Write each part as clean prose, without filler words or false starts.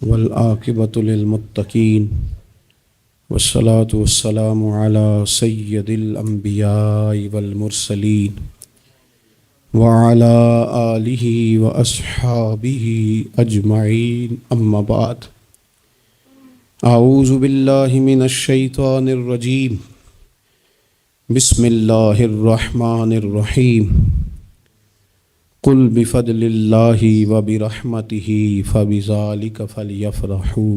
والعاقبۃ للمتقین والصلاة والسلام علی سید الانبیاء والمرسلین وعلی آلہ واصحابہ اجمعین اما بعد اعوذ باللہ من الشیطان الرجیم بسم اللہ الرحمن الرحیم قل بفضل اللہ وبرحمتہ فبذلک فلیفرحوا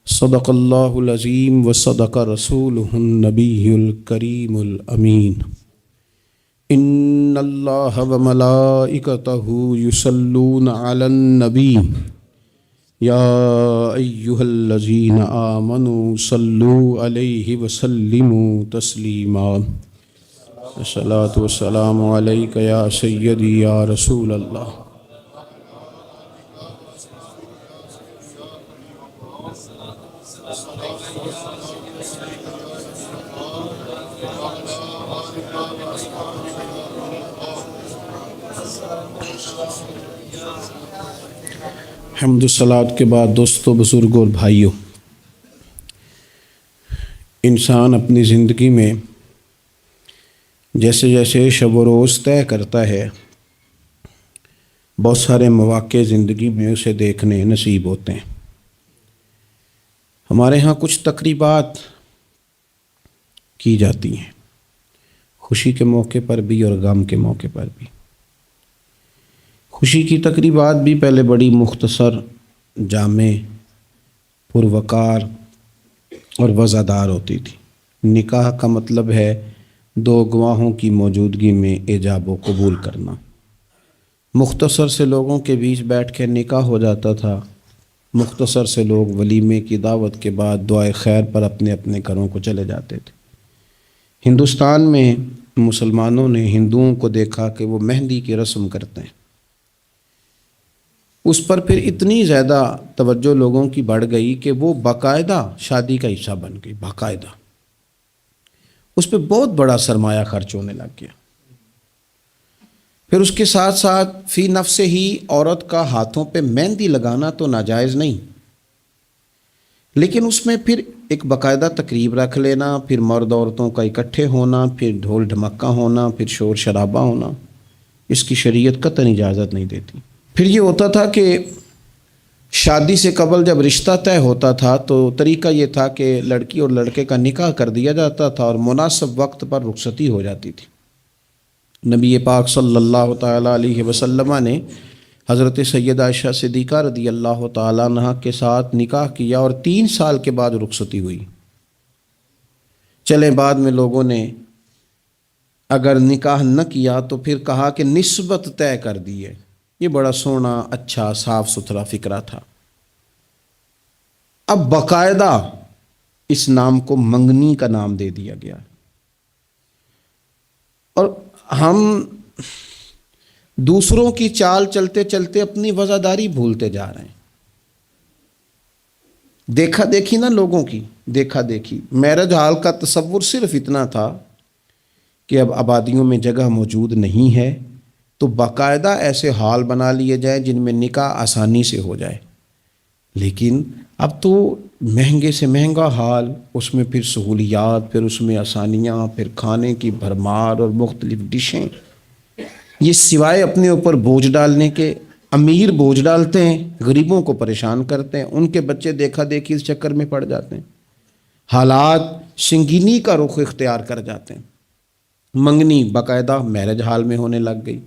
صدق اللہ العظیم وصدق رسولہ النبی الکریم الامین ان اللہ وملائکتہ یصلون علی النبی یا ایہا الذین آمنوا صلوا علیہ وسلموا تسلیما الصلاۃ والسلام علیک یا سیدی یا رسول اللہ۔ حمد و صلوات کے بعد دوستو، بزرگوں اور بھائیوں، انسان اپنی زندگی میں جیسے جیسے شب و روز طے کرتا ہے، بہت سارے مواقع زندگی میں اسے دیکھنے نصیب ہوتے ہیں۔ ہمارے ہاں کچھ تقریبات کی جاتی ہیں، خوشی کے موقع پر بھی اور غم کے موقع پر بھی۔ خوشی کی تقریبات بھی پہلے بڑی مختصر، جامع، پروقار اور وزادار ہوتی تھی۔ نکاح کا مطلب ہے دو گواہوں کی موجودگی میں ایجاب و قبول کرنا۔ مختصر سے لوگوں کے بیچ بیٹھ کے نکاح ہو جاتا تھا، مختصر سے لوگ ولیمے کی دعوت کے بعد دعائے خیر پر اپنے اپنے گھروں کو چلے جاتے تھے۔ ہندوستان میں مسلمانوں نے ہندوؤں کو دیکھا کہ وہ مہندی کی رسم کرتے ہیں، اس پر پھر اتنی زیادہ توجہ لوگوں کی بڑھ گئی کہ وہ باقاعدہ شادی کا حصہ بن گئی، باقاعدہ اس پہ بہت بڑا سرمایہ خرچ ہونے لگ گیا۔ پھر اس کے ساتھ ساتھ فی نفس ہی عورت کا ہاتھوں پہ مہندی لگانا تو ناجائز نہیں، لیکن اس میں پھر ایک باقاعدہ تقریب رکھ لینا، پھر مرد عورتوں کا اکٹھے ہونا، پھر ڈھول ڈھمکا ہونا، پھر شور شرابہ ہونا، اس کی شریعت قطعاً اجازت نہیں دیتی۔ پھر یہ ہوتا تھا کہ شادی سے قبل جب رشتہ طے ہوتا تھا تو طریقہ یہ تھا کہ لڑکی اور لڑکے کا نکاح کر دیا جاتا تھا اور مناسب وقت پر رخصتی ہو جاتی تھی۔ نبی پاک صلی اللہ تعالیٰ علیہ وسلم نے حضرت سیدہ عائشہ صدیقہ رضی اللہ تعالیٰ عنہ کے ساتھ نکاح کیا اور 3 سال کے بعد رخصتی ہوئی۔ چلیں بعد میں لوگوں نے اگر نکاح نہ کیا تو پھر کہا کہ نسبت طے کر دی ہے۔ یہ بڑا سونا، اچھا، صاف ستھرا فکرہ تھا۔ اب باقاعدہ اس نام کو منگنی کا نام دے دیا گیا، اور ہم دوسروں کی چال چلتے چلتے اپنی وفاداری بھولتے جا رہے ہیں۔ دیکھا دیکھی نا لوگوں کی، دیکھا دیکھی۔ میرج ہال کا تصور صرف اتنا تھا کہ اب آبادیوں میں جگہ موجود نہیں ہے تو باقاعدہ ایسے ہال بنا لیے جائیں جن میں نکاح آسانی سے ہو جائے، لیکن اب تو مہنگے سے مہنگا ہال، اس میں پھر سہولیات، پھر اس میں آسانیاں، پھر کھانے کی بھرمار اور مختلف ڈشیں۔ یہ سوائے اپنے اوپر بوجھ ڈالنے کے، امیر بوجھ ڈالتے ہیں، غریبوں کو پریشان کرتے ہیں، ان کے بچے دیکھا دیکھی اس چکر میں پڑ جاتے ہیں، حالات سنگینی کا رخ اختیار کر جاتے ہیں۔ منگنی باقاعدہ میرج ہال میں ہونے لگ گئی۔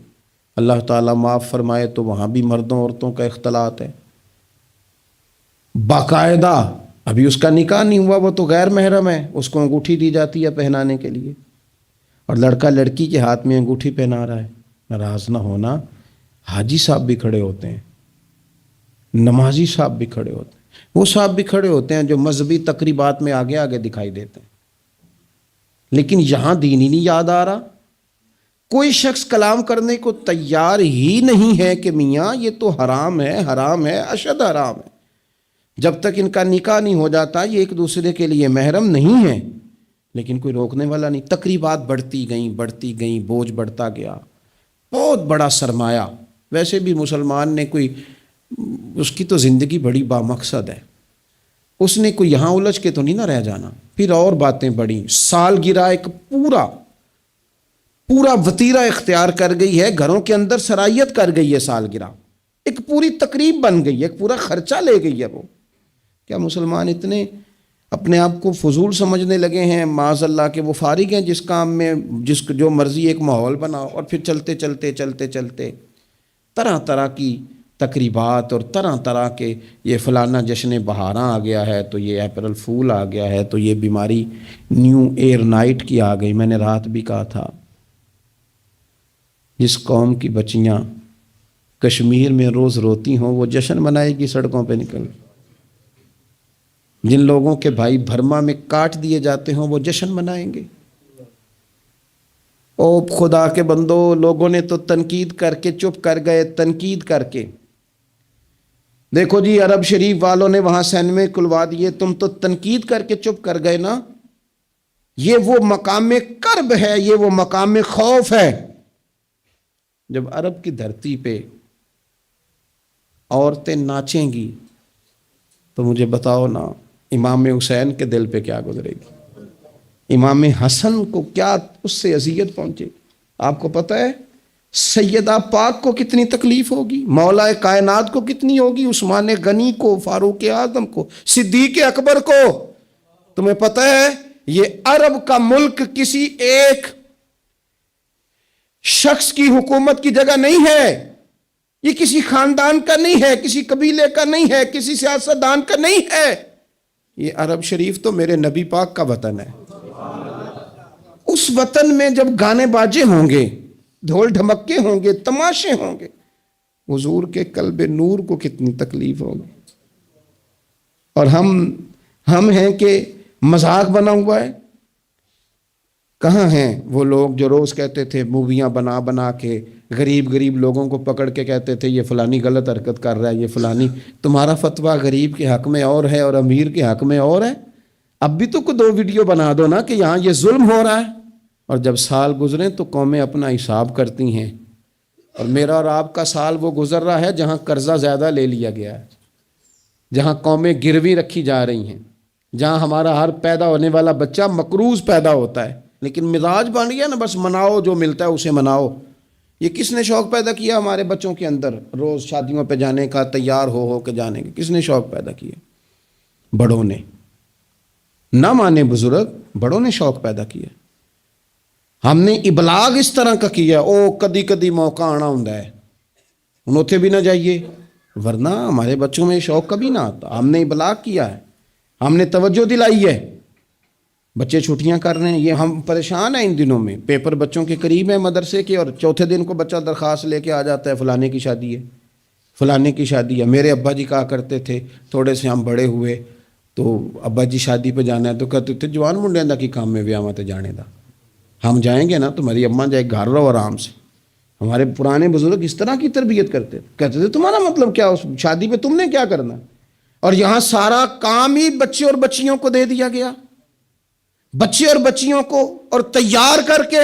اللہ تعالیٰ معاف فرمائے تو وہاں بھی مردوں عورتوں کا اختلاط ہے باقاعدہ۔ ابھی اس کا نکاح نہیں ہوا، وہ تو غیر محرم ہے، اس کو انگوٹھی دی جاتی ہے پہنانے کے لیے، اور لڑکا لڑکی کے ہاتھ میں انگوٹھی پہنا رہا ہے۔ ناراض نہ ہونا، حاجی صاحب بھی کھڑے ہوتے ہیں، نمازی صاحب بھی کھڑے ہوتے ہیں، وہ صاحب بھی کھڑے ہوتے ہیں جو مذہبی تقریبات میں آگے آگے دکھائی دیتے ہیں، لیکن یہاں دین ہی نہیں یاد آ رہا۔ کوئی شخص کلام کرنے کو تیار ہی نہیں ہے کہ میاں یہ تو حرام ہے، حرام ہے، اشد حرام ہے۔ جب تک ان کا نکاح نہیں ہو جاتا یہ ایک دوسرے کے لیے محرم نہیں ہے، لیکن کوئی روکنے والا نہیں۔ تقریبات بڑھتی گئیں، بوجھ بڑھتا گیا، بہت بڑا سرمایہ۔ ویسے بھی مسلمان نے کوئی اس کی تو زندگی بڑی بامقصد ہے، اس نے کوئی یہاں الجھ کے تو نہیں نہ رہ جانا۔ پھر اور باتیں بڑی، سالگرہ ایک پورا وتیرہ اختیار کر گئی ہے، گھروں کے اندر سرائیت کر گئی ہے، سالگرہ ایک پوری تقریب بن گئی ہے، ایک پورا خرچہ لے گئی ہے وہ۔ کیا مسلمان اتنے اپنے آپ کو فضول سمجھنے لگے ہیں معاذ اللہ کہ وہ فارغ ہیں جس کام میں جو مرضی ایک ماحول بناؤ، اور پھر چلتے طرح طرح کی تقریبات اور طرح طرح کے، یہ فلانا جشن بہاراں آ گیا ہے، تو یہ اپریل فول آ گیا ہے، تو یہ بیماری نیو ایئر نائٹ کی آ گئی۔ میں نے رات بھی کہا تھا، جس قوم کی بچیاں کشمیر میں روز روتی ہوں وہ جشن منائے گی سڑکوں پہ نکل، جن لوگوں کے بھائی برما میں کاٹ دیے جاتے ہوں وہ جشن منائیں گے۔ او خدا کے بندو، لوگوں نے تو تنقید کر کے چپ کر گئے، تنقید کر کے۔ دیکھو جی، عرب شریف والوں نے وہاں سینمے کھلوا دیے، تم تو تنقید کر کے چپ کر گئے نا۔ یہ وہ مقام کرب ہے، یہ وہ مقام خوف ہے۔ جب عرب کی دھرتی پہ عورتیں ناچیں گی تو مجھے بتاؤ نا، امام حسین کے دل پہ کیا گزرے گی؟ امام حسن کو کیا اس سے اذیت پہنچے گی؟ آپ کو پتہ ہے سیدہ پاک کو کتنی تکلیف ہوگی، مولا کائنات کو کتنی ہوگی، عثمان غنی کو، فاروق اعظم کو، صدیق اکبر کو۔ تمہیں پتہ ہے یہ عرب کا ملک کسی ایک شخص کی حکومت کی جگہ نہیں ہے، یہ کسی خاندان کا نہیں ہے، کسی قبیلے کا نہیں ہے، کسی سیاستدان کا نہیں ہے۔ یہ عرب شریف تو میرے نبی پاک کا وطن ہے۔ اس وطن میں جب گانے باجے ہوں گے، ڈھول ڈھمکے ہوں گے، تماشے ہوں گے، حضور کے قلب نور کو کتنی تکلیف ہوگی۔ اور ہم ہیں کہ مذاق بنا ہوا ہے۔ کہاں ہیں وہ لوگ جو روز کہتے تھے موویاں بنا کے غریب لوگوں کو پکڑ کے کہتے تھے یہ فلانی غلط حرکت کر رہا ہے، یہ فلانی۔ تمہارا فتویٰ غریب کے حق میں اور ہے اور امیر کے حق میں اور ہے۔ اب بھی تو 2 ویڈیو بنا دو نا کہ یہاں یہ ظلم ہو رہا ہے۔ اور جب سال گزریں تو قومیں اپنا حساب کرتی ہیں، اور میرا اور آپ کا سال وہ گزر رہا ہے جہاں قرضہ زیادہ لے لیا گیا ہے، جہاں قومیں گروی رکھی جا رہی ہیں، جہاں ہمارا ہر پیدا ہونے والا بچہ مقروض پیدا ہوتا ہے، لیکن مزاج بن گیا نا بس مناؤ، جو ملتا ہے اسے مناؤ۔ یہ کس نے شوق پیدا کیا ہمارے بچوں کے اندر روز شادیوں پہ جانے کا، تیار ہو کے جانے کا؟ کس نے شوق پیدا کیا؟ بڑوں نے۔ نہ مانے بزرگ، بڑوں نے شوق پیدا کیا۔ ہم نے ابلاغ اس طرح کا کیا، او کدی موقع آنا ہوتا ہے ہن اوتھے بھی نہ جائیے، ورنہ ہمارے بچوں میں شوق کبھی نہ آتا۔ ہم نے ابلاغ کیا ہے، ہم نے توجہ دلائی ہے۔ بچے چھٹیاں کر رہے ہیں، یہ ہم پریشان ہیں ان دنوں میں، پیپر بچوں کے قریب ہیں مدرسے کے، اور چوتھے دن کو بچہ درخواست لے کے آ جاتا ہے فلانے کی شادی ہے، فلانے کی شادی ہے۔ میرے ابا جی کہا کرتے تھے، تھوڑے سے ہم بڑے ہوئے تو ابا جی شادی پہ جانا ہے تو کہتے تھے جوان منڈے دا کی کام میں ویاواں تے جانے دا، ہم جائیں گے نا تمہاری اماں جائے گھر رہو آرام سے۔ ہمارے پرانے بزرگ اس طرح کی تربیت کرتے تھے، کہتے تھے تمہارا مطلب کیا، اس شادی پہ تم نے کیا کرنا؟ اور یہاں سارا کام ہی بچے اور بچیوں کو دے دیا گیا، بچے اور بچیوں کو، اور تیار کر کے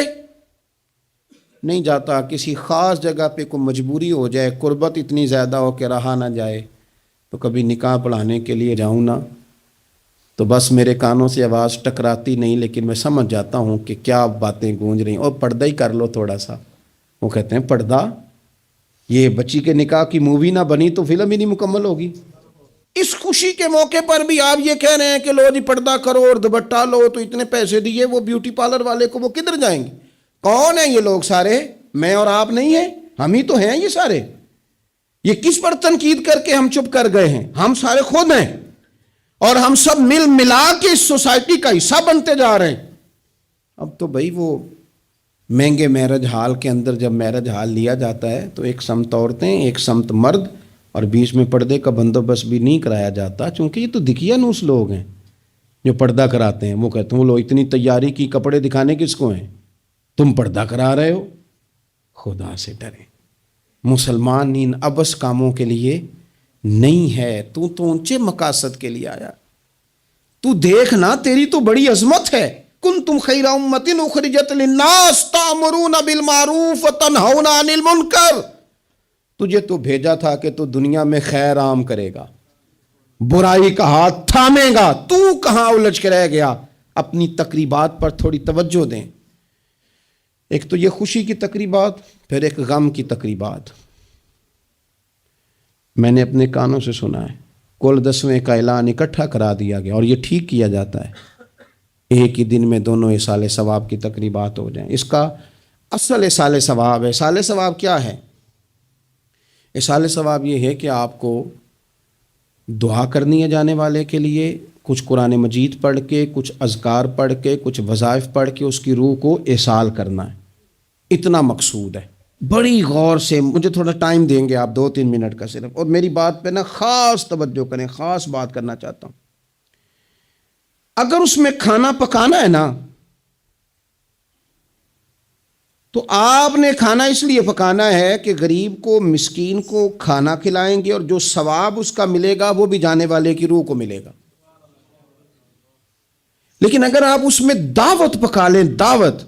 نہیں جاتا۔ کسی خاص جگہ پہ کوئی مجبوری ہو جائے، قربت اتنی زیادہ ہو کہ رہا نہ جائے، تو کبھی نکاح پڑھانے کے لیے جاؤں نا تو بس میرے کانوں سے آواز ٹکراتی نہیں، لیکن میں سمجھ جاتا ہوں کہ کیا باتیں گونج رہی ہیں۔ اور پردہ ہی کر لو تھوڑا سا، وہ کہتے ہیں پردہ، یہ بچی کے نکاح کی مووی نہ بنی تو فلم ہی نہیں مکمل ہوگی۔ اس خوشی کے موقع پر بھی آپ یہ کہہ رہے ہیں کہ لو جی پردہ کرو اور دوپٹہ لو، تو اتنے پیسے دیے وہ بیوٹی پارلر والے کو، وہ کدھر جائیں گے؟ کون ہیں یہ لوگ سارے؟ میں اور آپ نہیں ہیں، ہم ہی تو ہیں یہ سارے۔ یہ کس پر تنقید کر کے ہم چپ کر گئے ہیں؟ ہم سارے خود ہیں، اور ہم سب مل ملا کے اس سوسائٹی کا حصہ بنتے جا رہے ہیں۔ اب تو بھائی وہ مہنگے میرج ہال کے اندر جب میرج ہال لیا جاتا ہے تو ایک سمت عورتیں، ایک سمت مرد، اور بیچ میں پردے کا بندوبست بھی نہیں کرایا جاتا، چونکہ یہ تو دکھیا نوس لوگ ہیں جو پردہ کراتے ہیں۔ وہ کہتے ہیں وہ لو اتنی تیاری کی، کپڑے دکھانے کس کو ہیں؟ تم پردہ کرا رہے ہو۔ خدا سے ڈریں، مسلمان ان ابس کاموں کے لیے نہیں ہے، تو اونچے مقاصد کے لیے آیا۔ تو دیکھنا، تیری تو بڑی عظمت ہے۔ کنتم خیر امۃ اخرجت للناس تأمرون بالمعروف وتنہون عن المنکر۔ تجھے تو بھیجا تھا کہ تو دنیا میں خیر عام کرے گا، برائی کا ہاتھ تھامے گا، تو کہاں الجھ کے رہ گیا؟ اپنی تقریبات پر تھوڑی توجہ دیں۔ ایک تو یہ خوشی کی تقریبات، پھر ایک غم کی تقریبات۔ میں نے اپنے کانوں سے سنا ہے کل 10ویں کا اعلان اکٹھا کرا دیا گیا، اور یہ ٹھیک کیا جاتا ہے، ایک ہی دن میں دونوں اصال ثواب کی تقریبات ہو جائیں۔ اس کا اصل اصال ثواب ہے۔ اصال ثواب کیا ہے؟ اصال ثواب یہ ہے کہ آپ کو دعا کرنی ہے جانے والے کے لیے، کچھ قرآن مجید پڑھ کے، کچھ اذکار پڑھ کے، کچھ وظائف پڑھ کے اس کی روح کو ایصال کرنا ہے، اتنا مقصود ہے۔ بڑی غور سے، مجھے تھوڑا ٹائم دیں گے آپ 2-3 منٹ کا صرف، اور میری بات پہ نا خاص توجہ کریں، خاص بات کرنا چاہتا ہوں۔ اگر اس میں کھانا پکانا ہے نا، تو آپ نے کھانا اس لیے پکانا ہے کہ غریب کو، مسکین کو کھانا کھلائیں گے، اور جو ثواب اس کا ملے گا وہ بھی جانے والے کی روح کو ملے گا۔ لیکن اگر آپ اس میں دعوت پکا لیں، دعوت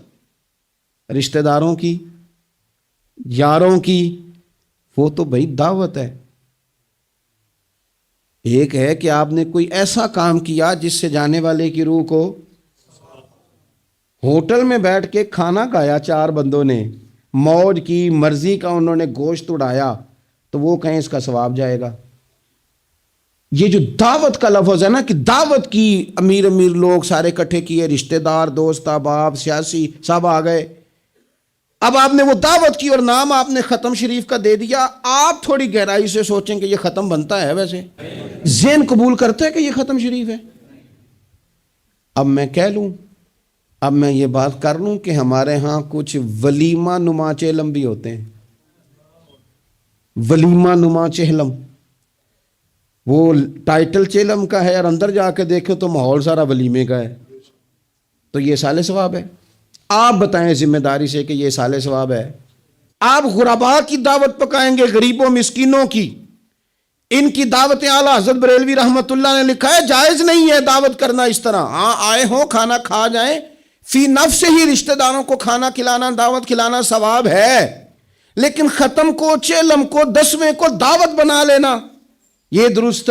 رشتہ داروں کی، یاروں کی، وہ تو بھائی دعوت ہے۔ ایک ہے کہ آپ نے کوئی ایسا کام کیا جس سے جانے والے کی روح کو، ہوٹل میں بیٹھ کے کھانا کھایا 4 بندوں نے، موج کی، مرضی کا انہوں نے گوشت اڑایا، تو وہ کہیں اس کا ثواب جائے گا۔ یہ جو دعوت کا لفظ ہے نا، کہ دعوت کی، امیر لوگ سارے اکٹھے کیے، رشتہ دار، دوست احباب، سیاسی سب آ گئے، اب آپ نے وہ دعوت کی اور نام آپ نے ختم شریف کا دے دیا۔ آپ تھوڑی گہرائی سے سوچیں کہ یہ ختم بنتا ہے؟ ویسے ذہن قبول کرتا ہے کہ یہ ختم شریف ہے؟ اب میں کہہ لوں، اب میں یہ بات کر لوں کہ ہمارے ہاں کچھ ولیمہ نما چہلم بھی ہوتے ہیں، ولیمہ نما چہلم۔ وہ ٹائٹل چہلم کا ہے اور اندر جا کے دیکھو تو ماحول سارا ولیمے کا ہے، تو یہ سال ثواب ہے؟ آپ بتائیں ذمہ داری سے کہ یہ سال ثواب ہے؟ آپ غرباء کی دعوت پکائیں گے، غریبوں مسکینوں کی، ان کی دعوتیں اعلیٰ حضرت بریلوی رحمۃ اللہ نے لکھا ہے جائز نہیں ہے دعوت کرنا اس طرح۔ ہاں آئے ہوں، کھانا کھا جائیں، فی نفس ہی رشتہ داروں کو کھانا کھلانا، دعوت کھلانا ثواب ہے، لیکن ختم کو، چہلم کو، 10ویں کو دعوت بنا لینا یہ درست؟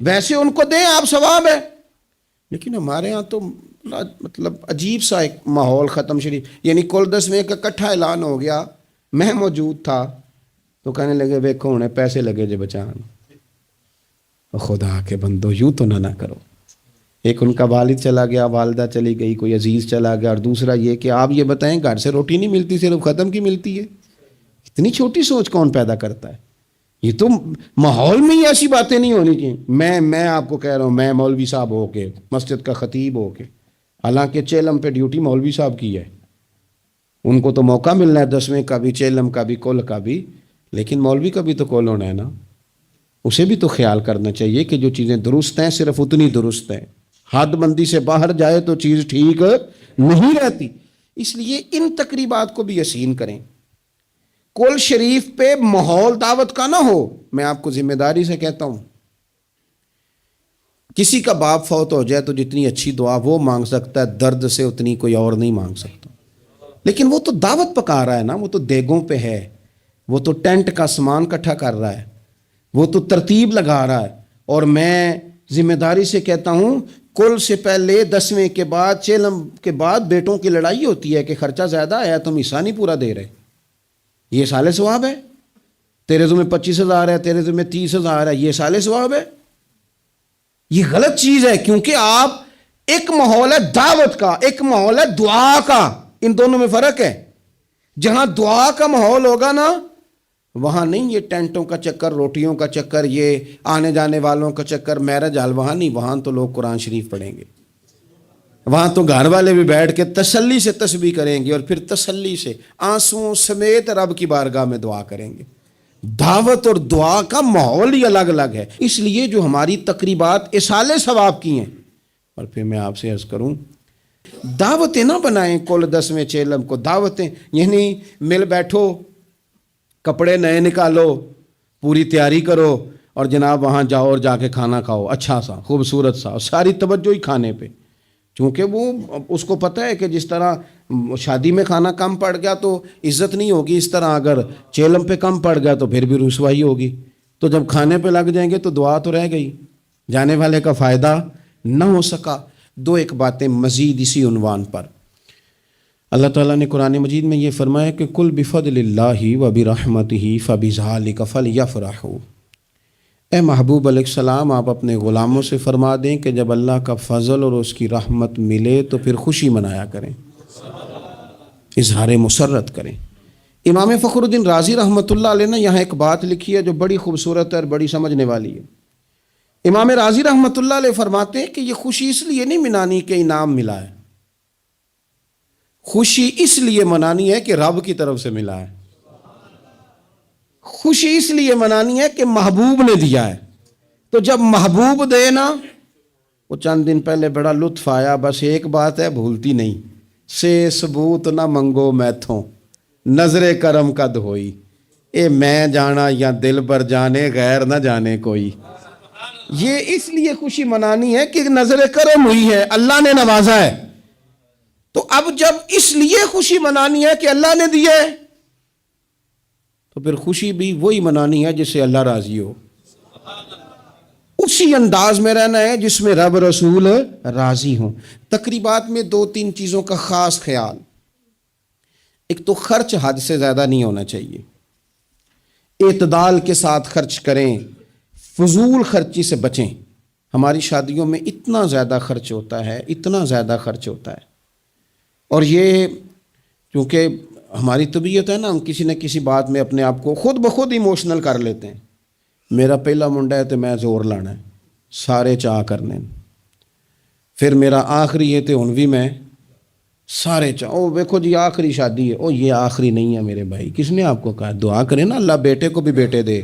ویسے ان کو دیں آپ، ثواب ہے۔ لیکن ہمارے ہاں تو مطلب عجیب سا ایک ماحول ختم شریف، یعنی کل 10ویں کا اکٹھا اعلان ہو گیا، میں موجود تھا، تو کہنے لگے ویکھو انہیں پیسے لگے جے بچان۔ خدا کے بندو یوں تو نہ کرو۔ ایک ان کا والد چلا گیا، والدہ چلی گئی، کوئی عزیز چلا گیا، اور دوسرا یہ کہ آپ یہ بتائیں گھر سے روٹی نہیں ملتی، صرف ختم کی ملتی ہے۔ اتنی چھوٹی سوچ کون پیدا کرتا ہے؟ یہ تو ماحول میں ہی ایسی باتیں نہیں ہونی چاہیے۔ میں آپ کو کہہ رہا ہوں، میں مولوی صاحب ہو کے، مسجد کا خطیب ہو کے، حالانکہ چہلم پہ ڈیوٹی مولوی صاحب کی ہے، ان کو تو موقع ملنا ہے 10ویں کا بھی، چہلم کا بھی، کل کا بھی، لیکن مولوی کا بھی تو کل ہونا ہے نا، اسے بھی تو خیال کرنا چاہیے کہ جو چیزیں درست ہیں صرف اتنی درست ہیں، حد بندی سے باہر جائے تو چیز ٹھیک نہیں رہتی۔ اس لیے ان تقریبات کو بھی یقین کریں۔ کل شریف پہ ماحول دعوت کا نہ ہو۔ میں آپ کو ذمہ داری سے کہتا ہوں، کسی کا باپ فوت ہو جائے تو جتنی اچھی دعا وہ مانگ سکتا ہے، درد سے اتنی کوئی اور نہیں مانگ سکتا، لیکن وہ تو دعوت پکا رہا ہے نا، وہ تو دیگوں پہ ہے، وہ تو ٹینٹ کا سامان کٹھا کر رہا ہے، وہ تو ترتیب لگا رہا ہے۔ اور میں ذمہ داری سے کہتا ہوں، کل سے پہلے 10ویں کے بعد، چہلم کے بعد بیٹوں کی لڑائی ہوتی ہے کہ خرچہ زیادہ ہے، تم حصہ نہیں پورا دے رہے، یہ سال ثواب ہے؟ تیرے ذمہ 25,000 ہے، تیرے ذمہ 30,000 ہے، یہ سال ثواب ہے؟ یہ غلط چیز ہے، کیونکہ آپ، ایک ماحول ہے دعوت کا، ایک ماحول ہے دعا کا، ان دونوں میں فرق ہے۔ جہاں دعا کا ماحول ہوگا نا، وہاں نہیں یہ ٹینٹوں کا چکر، روٹیوں کا چکر، یہ آنے جانے والوں کا چکر، میرج حال، وہاں نہیں، وہاں تو لوگ قرآن شریف پڑھیں گے، وہاں تو گھر والے بھی بیٹھ کے تسلی سے تسبیح کریں گے، اور پھر تسلی سے آنسوؤں سمیت رب کی بارگاہ میں دعا کریں گے۔ دعوت اور دعا کا ماحول ہی الگ الگ ہے۔ اس لیے جو ہماری تقریبات اصال ثواب کی ہیں، اور پھر میں آپ سے عرض کروں، دعوتیں نہ بنائیں کل 10ویں چہلم کو، دعوتیں یعنی مل بیٹھو، کپڑے نئے نکالو، پوری تیاری کرو، اور جناب وہاں جاؤ اور جا کے کھانا کھاؤ اچھا سا، خوبصورت سا، اور ساری توجہ ہی کھانے پہ، چونکہ وہ اس کو پتہ ہے کہ جس طرح شادی میں کھانا کم پڑ گیا تو عزت نہیں ہوگی، اس طرح اگر چیلم پہ کم پڑ گیا تو پھر بھی رسوائی ہوگی. تو جب کھانے پہ لگ جائیں گے تو دعا تو رہ گئی، جانے والے کا فائدہ نہ ہو سکا. دو ایک باتیں مزید اسی عنوان پر. اللہ تعالیٰ نے قرآن مجید میں یہ فرمایا کہ کل بفضل اللہ و برحمتہ فبذالک فلیفرحوا. اے محبوب علیہ السلام، آپ اپنے غلاموں سے فرما دیں کہ جب اللہ کا فضل اور اس کی رحمت ملے تو پھر خوشی منایا کریں، اظہار مسرت کریں. امام فخر الدین رازی رحمۃ اللہ علیہ نے یہاں ایک بات لکھی ہے جو بڑی خوبصورت ہے اور بڑی سمجھنے والی ہے. امام رازی رحمۃ اللہ علیہ فرماتے ہیں کہ یہ خوشی اس لیے نہیں منانی کہ انعام ملا ہے، خوشی اس لیے منانی ہے کہ رب کی طرف سے ملا ہے. خوشی اس لیے منانی ہے کہ محبوب نے دیا ہے. تو جب محبوب دے نا، وہ چند دن پہلے بڑا لطف آیا، بس ایک بات ہے بھولتی نہیں، سے ثبوت نہ منگو میتھوں نظر کرم قد ہوئی. اے میں جانا یا دل بر جانے غیر نہ جانے کوئی. یہ اس لیے خوشی منانی ہے کہ نظر کرم ہوئی ہے، اللہ نے نوازا ہے. تو اب جب اس لیے خوشی منانی ہے کہ اللہ نے دیا ہے تو پھر خوشی بھی وہی منانی ہے جس سے اللہ راضی ہو. اسی انداز میں رہنا ہے جس میں رب رسول راضی ہوں. تقریبات میں دو تین چیزوں کا خاص خیال. ایک تو خرچ حد سے زیادہ نہیں ہونا چاہیے، اعتدال کے ساتھ خرچ کریں، فضول خرچی سے بچیں. ہماری شادیوں میں اتنا زیادہ خرچ ہوتا ہے، اتنا زیادہ خرچ ہوتا ہے، اور یہ کیونکہ ہماری طبیعت ہے نا، ہم کسی نہ کسی بات میں اپنے آپ کو خود بخود ایموشنل کر لیتے ہیں. میرا پہلا منڈا ہے تو میں زور لانا ہے، سارے چاہ کرنے، پھر میرا آخری ہے تو ہن بھی میں سارے چاہ. او دیکھو جی آخری شادی ہے، او یہ آخری نہیں ہے میرے بھائی. کس نے آپ کو کہا؟ دعا کریں نا اللہ بیٹے کو بھی بیٹے دے،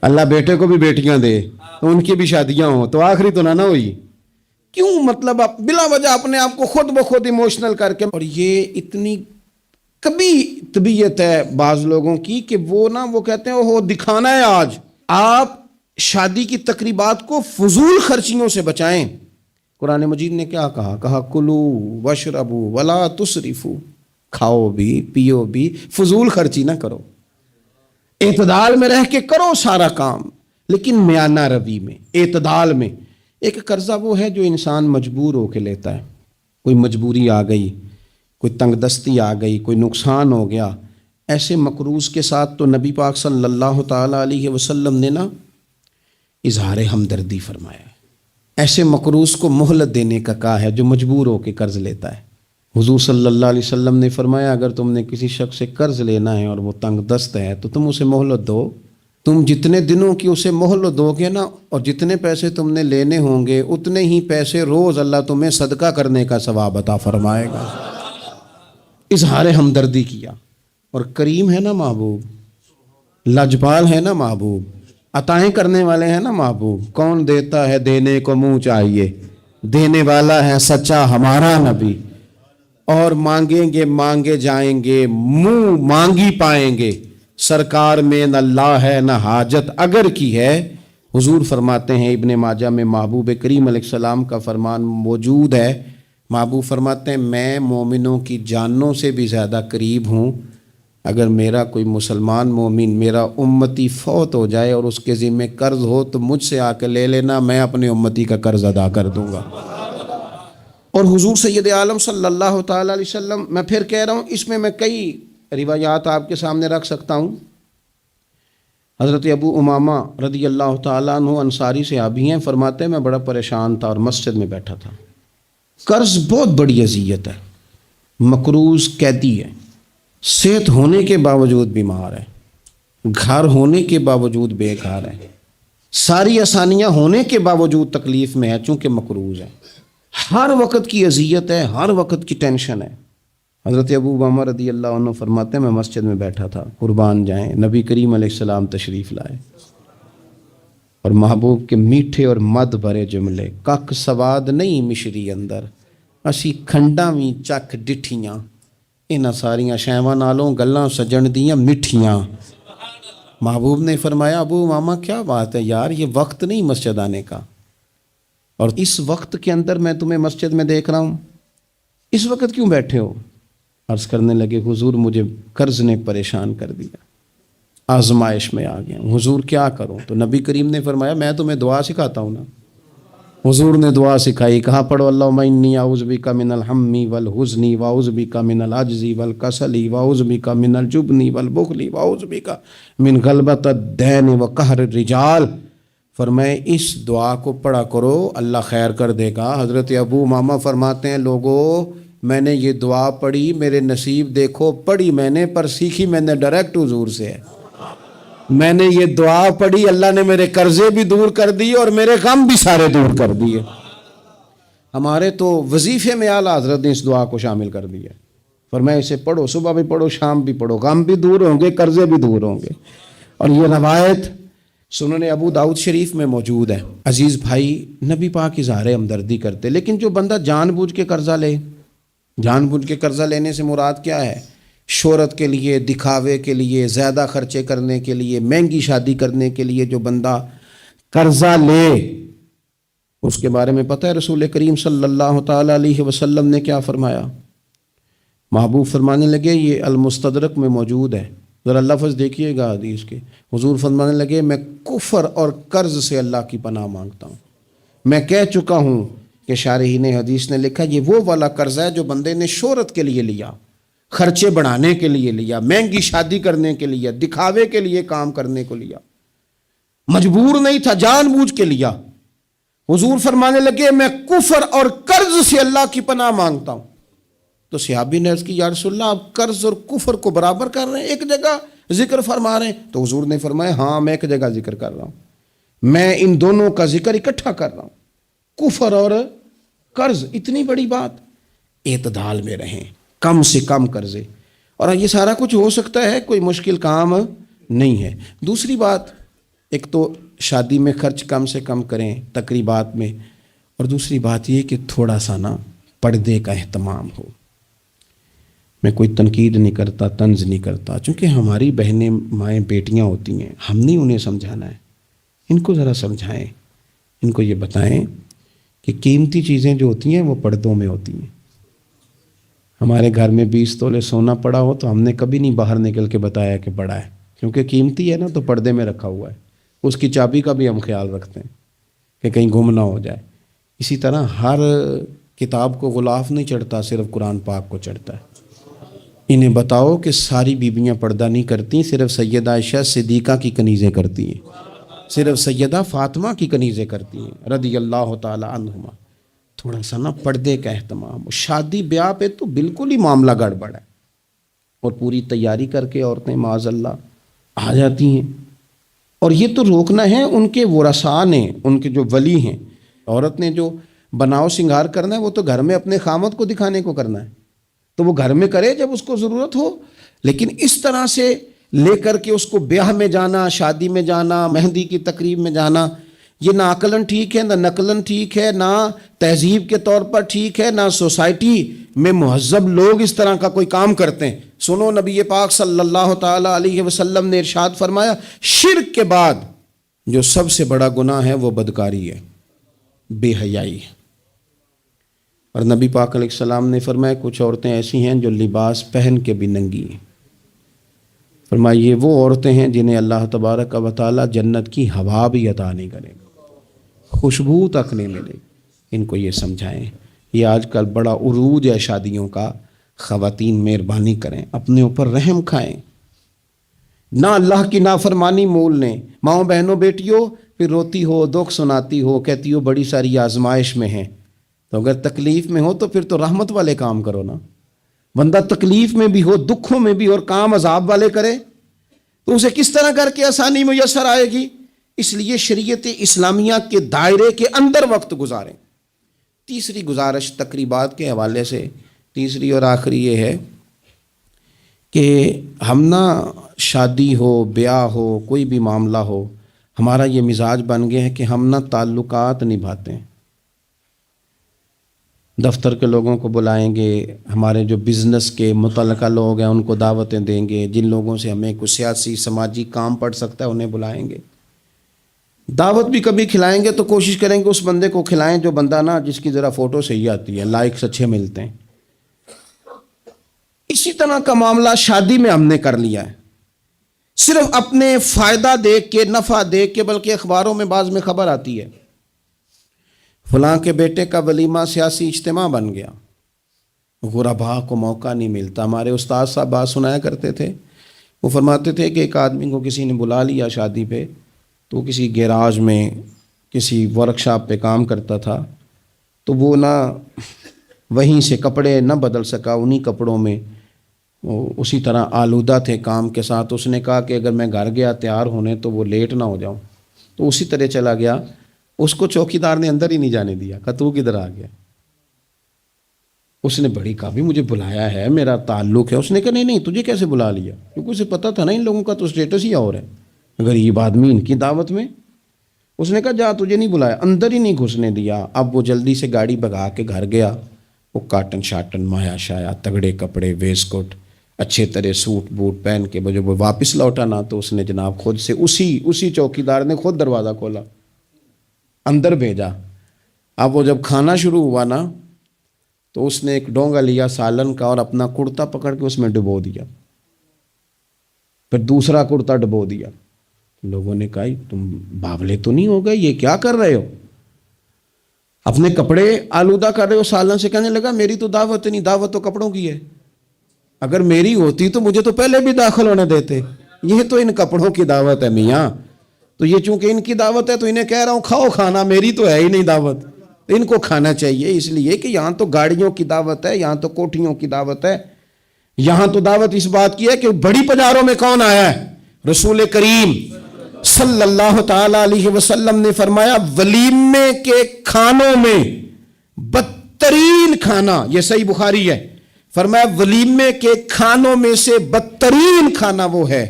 اللہ بیٹے کو بھی بیٹیاں دے، تو ان کی بھی شادیاں ہوں، تو آخری تو نہ ہوئی. کیوں؟ مطلب آپ بلا وجہ اپنے آپ کو خود بخود ایموشنل کر کے. اور یہ اتنی کبھی طبیعت ہے بعض لوگوں کی کہ وہ کہتے ہیں وہ دکھانا ہے آج. آپ شادی کی تقریبات کو فضول خرچیوں سے بچائیں. قرآن مجید نے کیا کہا کلو وشربو ولا تسرفو، کھاؤ بھی پیو بھی، فضول خرچی نہ کرو، اعتدال میں رہ کے کرو سارا کام، لیکن میانہ روی میں، اعتدال میں. ایک قرضہ وہ ہے جو انسان مجبور ہو کے لیتا ہے، کوئی مجبوری آ گئی، کوئی تنگ دستی آ گئی، کوئی نقصان ہو گیا. ایسے مقروض کے ساتھ تو نبی پاک صلی اللہ تعالیٰ علیہ وسلم نے نا اظہار ہمدردی فرمایا ہے. ایسے مقروض کو مہلت دینے کا کہا ہے جو مجبور ہو کے قرض لیتا ہے. حضور صلی اللہ علیہ وسلم نے فرمایا اگر تم نے کسی شخص سے قرض لینا ہے اور وہ تنگ دست ہے تو تم اسے مہلت دو. تم جتنے دنوں کی اسے مہلت دو گے نا، اور جتنے پیسے تم نے لینے ہوں گے اتنے ہی پیسے روز اللہ تمہیں صدقہ کرنے کا ثواب عطا فرمائے گا. اظہار ہمدردی کیا. اور کریم ہے نا محبوب، لاجپال ہے نا محبوب، عطائیں کرنے والے ہیں نا محبوب. کون دیتا ہے دینے کو منہ چاہیے، دینے والا ہے سچا ہمارا نبی. اور مانگیں گے مانگے جائیں گے، منہ مانگی پائیں گے. سرکار میں نہ اللہ ہے نہ حاجت اگر کی ہے. حضور فرماتے ہیں ابن ماجہ میں محبوب کریم علیہ السلام کا فرمان موجود ہے. محبوب فرماتے ہیں میں مومنوں کی جانوں سے بھی زیادہ قریب ہوں. اگر میرا کوئی مسلمان مومن میرا امتی فوت ہو جائے اور اس کے ذمہ قرض ہو تو مجھ سے آ کے لے لینا، میں اپنے امتی کا قرض ادا کر دوں گا. اور حضور سید عالم صلی اللہ تعالیٰ علیہ وسلم، میں پھر کہہ رہا ہوں اس میں کئی روایات آپ کے سامنے رکھ سکتا ہوں. حضرت ابو امامہ رضی اللہ تعالیٰ عنہ انصاری صحابی ہیں، فرماتے ہیں میں بڑا پریشان تھا اور مسجد میں بیٹھا تھا. قرض بہت بڑی اذیت ہے، مقروض قیدی ہے، صحت ہونے کے باوجود بیمار ہے، گھر ہونے کے باوجود بے گھر ہے، ساری آسانیاں ہونے کے باوجود تکلیف میں ہے چونکہ مقروض ہے. ہر وقت کی اذیت ہے، ہر وقت کی ٹینشن ہے. حضرت ابو امامہ رضی اللہ عنہ فرماتے ہیں میں مسجد میں بیٹھا تھا، قربان جائیں نبی کریم علیہ السلام تشریف لائے اور محبوب کے میٹھے اور مد بھرے جملے، کک سواد نہیں مشری اندر اسی کھنڈاں وی چک ڈٹھیاں، انہاں ساریاں شیواں نالوں گلاں سجن دیاں مٹھیاں. محبوب نے فرمایا ابو امامہ کیا بات ہے یار، یہ وقت نہیں مسجد آنے کا، اور اس وقت کے اندر میں تمہیں مسجد میں دیکھ رہا ہوں. اس وقت کیوں بیٹھے ہو؟ عرض کرنے لگے حضور مجھے قرض نے پریشان کر دیا، آزمائش میں آ گیا ہوں، حضور کیا کروں؟ تو نبی کریم نے فرمایا میں تمہیں دعا سکھاتا ہوں نا۔ حضور نے دعا سکھائی، کہا پڑھو اللہم انی اعوذ بک من الہم والحزن واعوذ بک من العجز والکسل واعوذ بک من الجبن والبخل واعوذ بک من غلبۃ الدین وقہر الرجال۔ فرمائے اس دعا کو پڑھا کرو، اللہ خیر کر دے گا۔ حضرت ابو امامہ فرماتے ہیں لوگوں میں نے یہ دعا پڑھی، میرے نصیب دیکھو، پڑھی میں نے پر سیکھی میں نے ڈائریکٹ حضور سے ہے۔ میں نے یہ دعا پڑھی، اللہ نے میرے قرضے بھی دور کر دیے اور میرے غم بھی سارے دور کر دیے۔ ہمارے تو وظیفے میں اعلیٰ حضرت نے اس دعا کو شامل کر دیا۔ فرمایا اسے پڑھو، صبح بھی پڑھو شام بھی پڑھو، غم بھی دور ہوں گے، قرضے بھی دور ہوں گے۔ اور یہ روایت سنن ابو داؤد شریف میں موجود ہے۔ عزیز بھائی، نبی پاک اظہار ہمدردی کرتے، لیکن جو بندہ جان بوجھ کے قرضہ لے، جان بوجھ کے قرضہ لینے سے مراد کیا ہے؟ شہرت کے لیے، دکھاوے کے لیے، زیادہ خرچے کرنے کے لیے، مہنگی شادی کرنے کے لیے جو بندہ قرضہ لے، اس کے بارے میں پتہ ہے رسول کریم صلی اللہ تعالیٰ علیہ وسلم نے کیا فرمایا؟ محبوب فرمانے لگے، یہ المستدرک میں موجود ہے، ذرا لفظ دیکھیے گا حدیث کے۔ حضور فرمانے لگے میں کفر اور قرض سے اللہ کی پناہ مانگتا ہوں۔ میں کہہ چکا ہوں کہ شارحین حدیث نے لکھا یہ وہ والا قرض ہے جو بندے نے شہرت کے لیے لیا، خرچے بڑھانے کے لیے لیا، مہنگی شادی کرنے کے لیے، دکھاوے کے لیے کام کرنے کو لیا، مجبور نہیں تھا، جان بوجھ کے لیا۔ حضور فرمانے لگے میں کفر اور قرض سے اللہ کی پناہ مانگتا ہوں۔ تو صحابی نے عرض کی یا رسول اللہ آپ قرض اور کفر کو برابر کر رہے ہیں، ایک جگہ ذکر فرما رہے ہیں؟ تو حضور نے فرمایا ہاں میں ایک جگہ ذکر کر رہا ہوں، میں ان دونوں کا ذکر اکٹھا کر رہا ہوں، کفر اور قرض۔ اتنی بڑی بات، اعتدال میں رہیں، کم سے کم قرضے، اور یہ سارا کچھ ہو سکتا ہے، کوئی مشکل کام نہیں ہے۔ دوسری بات، ایک تو شادی میں خرچ کم سے کم کریں تقریبات میں، اور دوسری بات یہ کہ تھوڑا سا نا پردے کا اہتمام ہو۔ میں کوئی تنقید نہیں کرتا، طنز نہیں کرتا، چونکہ ہماری بہنیں مائیں بیٹیاں ہوتی ہیں، ہم نہیں انہیں سمجھانا ہے، ان کو ذرا سمجھائیں، ان کو یہ بتائیں کہ قیمتی چیزیں جو ہوتی ہیں وہ پردوں میں ہوتی ہیں۔ ہمارے گھر میں 20 تولے سونا پڑا ہو تو ہم نے کبھی نہیں باہر نکل کے بتایا کہ پڑا ہے، کیونکہ قیمتی ہے نا، تو پردے میں رکھا ہوا ہے، اس کی چابی کا بھی ہم خیال رکھتے ہیں کہ کہیں گم نہ ہو جائے۔ اسی طرح ہر کتاب کو غلاف نہیں چڑھتا، صرف قرآن پاک کو چڑھتا ہے۔ انہیں بتاؤ کہ ساری بیویاں پردہ نہیں کرتی، صرف سیدہ عائشہ صدیقہ کی کنیزیں کرتی ہیں، صرف سیدہ فاطمہ کی کنیزیں کرتی ہیں رضی اللہ تعالی عنہما۔ تھوڑا سا نا پردے کا اہتمام۔ شادی بیاہ پہ تو بالکل ہی معاملہ گڑبڑ ہے، اور پوری تیاری کر کے عورتیں معاذ اللہ آ جاتی ہیں، اور یہ تو روکنا ہے ان کے ورثاء نے، ان کے جو ولی ہیں۔ عورت نے جو بناؤ سنگار کرنا ہے وہ تو گھر میں اپنے خامد کو دکھانے کو کرنا ہے، تو وہ گھر میں کرے جب اس کو ضرورت ہو، لیکن اس طرح سے لے کر کے اس کو بیاہ میں جانا، شادی میں جانا، مہندی کی تقریب میں جانا، یہ نہ عقلاً ٹھیک ہے، نہ نقلاً ٹھیک ہے، نہ تہذیب کے طور پر ٹھیک ہے، نہ سوسائٹی میں مہذب لوگ اس طرح کا کوئی کام کرتے ہیں۔ سنو نبی پاک صلی اللہ تعالیٰ علیہ وسلم نے ارشاد فرمایا شرک کے بعد جو سب سے بڑا گناہ ہے وہ بدکاری ہے، بے حیائی ہے۔ اور نبی پاک علیہ السلام نے فرمایا کچھ عورتیں ایسی ہیں جو لباس پہن کے بھی ننگی ہیں۔ فرمایا یہ وہ عورتیں ہیں جنہیں اللہ تبارک و تعالیٰ جنت کی ہوا بھی عطا نہیں کرے گا، خوشبو تک نہیں ملے گی۔ ان کو یہ سمجھائیں۔ یہ آج کل بڑا عروج ہے شادیوں کا، خواتین مہربانی کریں، اپنے اوپر رحم کھائیں، نہ اللہ کی نافرمانی مول لیں۔ ماؤں بہنوں بیٹیوں پھر روتی ہو، دکھ سناتی ہو، کہتی ہو بڑی ساری آزمائش میں ہیں، تو اگر تکلیف میں ہو تو پھر تو رحمت والے کام کرو نا۔ بندہ تکلیف میں بھی ہو، دکھوں میں بھی، اور کام عذاب والے کرے تو اسے کس طرح کر کے آسانی میسر آئے گی؟ اس لیے شریعت اسلامیہ کے دائرے کے اندر وقت گزاریں۔ تیسری گزارش تقریبات کے حوالے سے، تیسری اور آخری یہ ہے کہ ہم نہ شادی ہو، بیاہ ہو، کوئی بھی معاملہ ہو، ہمارا یہ مزاج بن گیا ہے کہ ہم نہ تعلقات نبھاتے ہیں۔ دفتر کے لوگوں کو بلائیں گے، ہمارے جو بزنس کے متعلقہ لوگ ہیں ان کو دعوتیں دیں گے، جن لوگوں سے ہمیں کوئی سیاسی سماجی کام پڑ سکتا ہے انہیں بلائیں گے، دعوت بھی کبھی کھلائیں گے تو کوشش کریں گے اس بندے کو کھلائیں جو بندہ نا جس کی ذرا فوٹو صحیح آتی ہے، لائکس اچھے ملتے ہیں، اسی طرح کا معاملہ شادی میں ہم نے کر لیا ہے، صرف اپنے فائدہ دیکھ کے، نفع دیکھ کے، بلکہ اخباروں میں بعض میں خبر آتی ہے فلاں کے بیٹے کا ولیمہ سیاسی اجتماع بن گیا، غربا کو موقع نہیں ملتا۔ ہمارے استاد صاحب بات سنایا کرتے تھے، وہ فرماتے تھے کہ ایک آدمی کو کسی نے بلا لیا شادی پہ، تو وہ کسی گیراج میں کسی ورک شاپ پہ کام کرتا تھا، تو وہ نہ وہیں سے کپڑے نہ بدل سکا، انہی کپڑوں میں وہ اسی طرح آلودہ تھے کام کے ساتھ۔ اس نے کہا کہ اگر میں گھر گیا تیار ہونے تو وہ لیٹ نہ ہو جاؤں، تو اسی طرح چلا گیا۔ اس کو چوکیدار نے اندر ہی نہیں جانے دیا، کہا تو کدھر آ گیا؟ اس نے بڑی کہا بھی مجھے بلایا ہے، میرا تعلق ہے۔ اس نے کہا نہیں تجھے کیسے بلا لیا؟ کیونکہ اسے پتہ تھا نا ان لوگوں کا تو اسٹیٹس ہی اور ہے، غریب آدمی ان کی دعوت میں۔ اس نے کہا جا تجھے نہیں بلایا، اندر ہی نہیں گھسنے دیا۔ اب وہ جلدی سے گاڑی بھگا کے گھر گیا، وہ کاٹن شاٹن مایا شایا تگڑے کپڑے، ویسٹ کوٹ، اچھے طرح سوٹ بوٹ پہن کے جب وہ واپس لوٹا نا، تو اس نے جناب خود سے اسی چوکیدار نے خود دروازہ کھولا، اندر بھیجا۔ اب وہ جب کھانا شروع ہوا نا، تو اس نے ایک ڈونگا لیا سالن کا اور اپنا کرتا پکڑ کے اس میں ڈبو دیا، پھر دوسرا کرتا ڈبو دیا۔ لوگوں نے کہا تم باولے تو نہیں ہو گئے، یہ کیا کر رہے ہو؟ اپنے کپڑے آلودہ کر رہے ہو سالن سے۔ کہنے لگا میری تو دعوت نہیں، دعوت تو کپڑوں کی ہے، اگر میری ہوتی تو مجھے تو پہلے بھی داخل ہونے دیتے، یہ تو ان کپڑوں کی دعوت ہے میاں، تو یہ چونکہ ان کی دعوت ہے تو انہیں کہہ رہا ہوں کھاؤ کھانا، میری تو ہے ہی نہیں دعوت، ان کو کھانا چاہیے۔ اس لیے کہ یہاں تو گاڑیوں کی دعوت ہے، یہاں تو کوٹھیوں کی دعوت ہے، یہاں تو دعوت اس بات کی ہے کہ بڑی پجاروں میں کون آیا ہے؟ رسول کریم صلی اللہ تعالی علیہ وسلم نے فرمایا ولیمے کے کھانوں میں بدترین کھانا، یہ صحیح بخاری ہے، فرمایا ولیمے کے کھانوں میں سے بدترین کھانا وہ ہے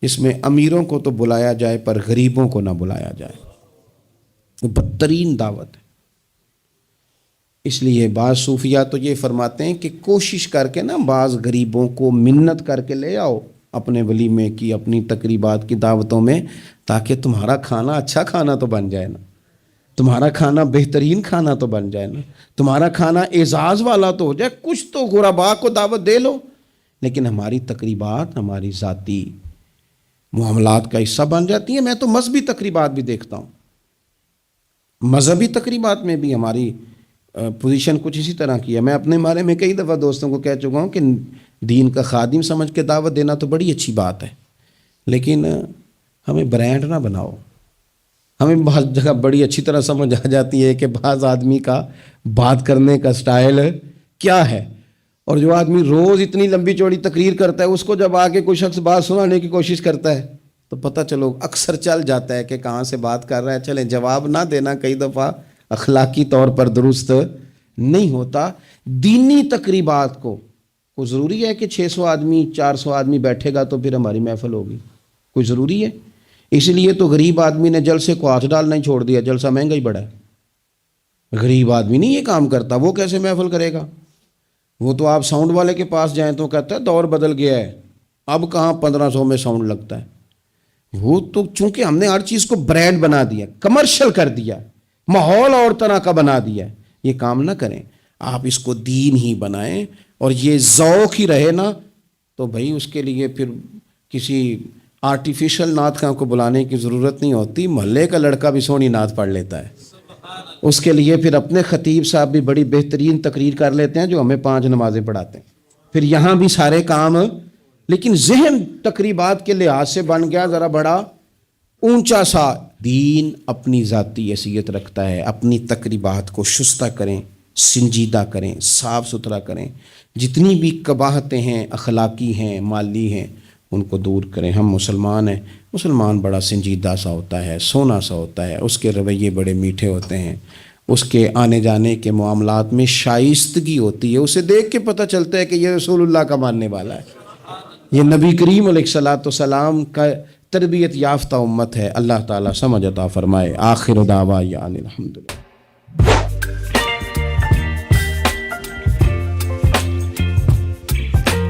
اس میں امیروں کو تو بلایا جائے پر غریبوں کو نہ بلایا جائے، وہ بدترین دعوت ہے۔ اس لیے بعض صوفیہ تو یہ فرماتے ہیں کہ کوشش کر کے نا بعض غریبوں کو منت کر کے لے آؤ اپنے ولیمے کی، اپنی تقریبات کی دعوتوں میں، تاکہ تمہارا کھانا اچھا کھانا تو بن جائے نا، تمہارا کھانا بہترین کھانا تو بن جائے نا، تمہارا کھانا اعزاز والا تو ہو جائے، کچھ تو غربا کو دعوت دے لو۔ لیکن ہماری تقریبات ہماری ذاتی معاملات کا حصہ بن جاتی ہیں۔ میں تو مذہبی تقریبات بھی دیکھتا ہوں، مذہبی تقریبات میں بھی ہماری پوزیشن کچھ اسی طرح کی ہے۔ میں اپنے بارے میں کئی دفعہ دوستوں کو کہہ چکا ہوں کہ دین کا خادم سمجھ کے دعوت دینا تو بڑی اچھی بات ہے، لیکن ہمیں برانڈ نہ بناؤ۔ ہمیں بعض جگہ بڑی اچھی طرح سمجھ آ جاتی ہے کہ بعض آدمی کا بات کرنے کا سٹائل کیا ہے، اور جو آدمی روز اتنی لمبی چوڑی تقریر کرتا ہے، اس کو جب آگے کوئی شخص بات سنانے کی کوشش کرتا ہے تو پتہ چلو اکثر چل جاتا ہے کہ کہاں سے بات کر رہا ہے۔ چلیں جواب نہ دینا کئی دفعہ اخلاقی طور پر درست نہیں ہوتا۔ دینی تقریبات کو کوئی ضروری ہے کہ 600 آدمی 400 آدمی بیٹھے گا تو پھر ہماری محفل ہوگی؟ کوئی ضروری ہے؟ اس لیے تو غریب آدمی نے جلسے کو ہاتھ ڈالنا ہی چھوڑ دیا، جلسہ مہنگا ہی بڑا ہے۔ غریب آدمی نہیں یہ کام کرتا، وہ کیسے محفل کرے گا؟ وہ تو آپ ساؤنڈ والے کے پاس جائیں تو کہتا ہے دور بدل گیا ہے، اب کہاں 1500 میں ساؤنڈ لگتا ہے۔ وہ تو چونکہ ہم نے ہر چیز کو برانڈ بنا دیا، کمرشل کر دیا، ماحول اور طرح کا بنا دیا، یہ کام نہ کریں۔ آپ اس کو دین ہی بنائیں اور یہ ذوق ہی رہے نا، تو بھائی اس کے لیے پھر کسی آرٹیفیشل نعت خواں کو بلانے کی ضرورت نہیں ہوتی، محلے کا لڑکا بھی سونی نعت پڑھ لیتا ہے۔ اس کے لیے پھر اپنے خطیب صاحب بھی بڑی بہترین تقریر کر لیتے ہیں جو ہمیں 5 نمازیں پڑھاتے ہیں، پھر یہاں بھی سارے کام۔ لیکن ذہن تقریبات کے لحاظ سے بن گیا ذرا بڑا اونچا سا۔ دین اپنی ذاتی حیثیت رکھتا ہے، اپنی تقریبات کو شستہ کریں، سنجیدہ کریں، صاف ستھرا کریں، جتنی بھی قباحتیں ہیں اخلاقی ہیں مالی ہیں ان کو دور کریں۔ ہم مسلمان ہیں، مسلمان بڑا سنجیدہ سا ہوتا ہے، سونا سا ہوتا ہے، اس کے رویے بڑے میٹھے ہوتے ہیں، اس کے آنے جانے کے معاملات میں شائستگی ہوتی ہے، اسے دیکھ کے پتہ چلتا ہے کہ یہ رسول اللہ کا ماننے والا ہے، یہ نبی کریم علیہ الصلوۃ والسلام کا تربیت یافتہ امت ہے۔ اللہ تعالیٰ سمجھ عطا فرمائے۔ آخر دعوانا الحمدللہ۔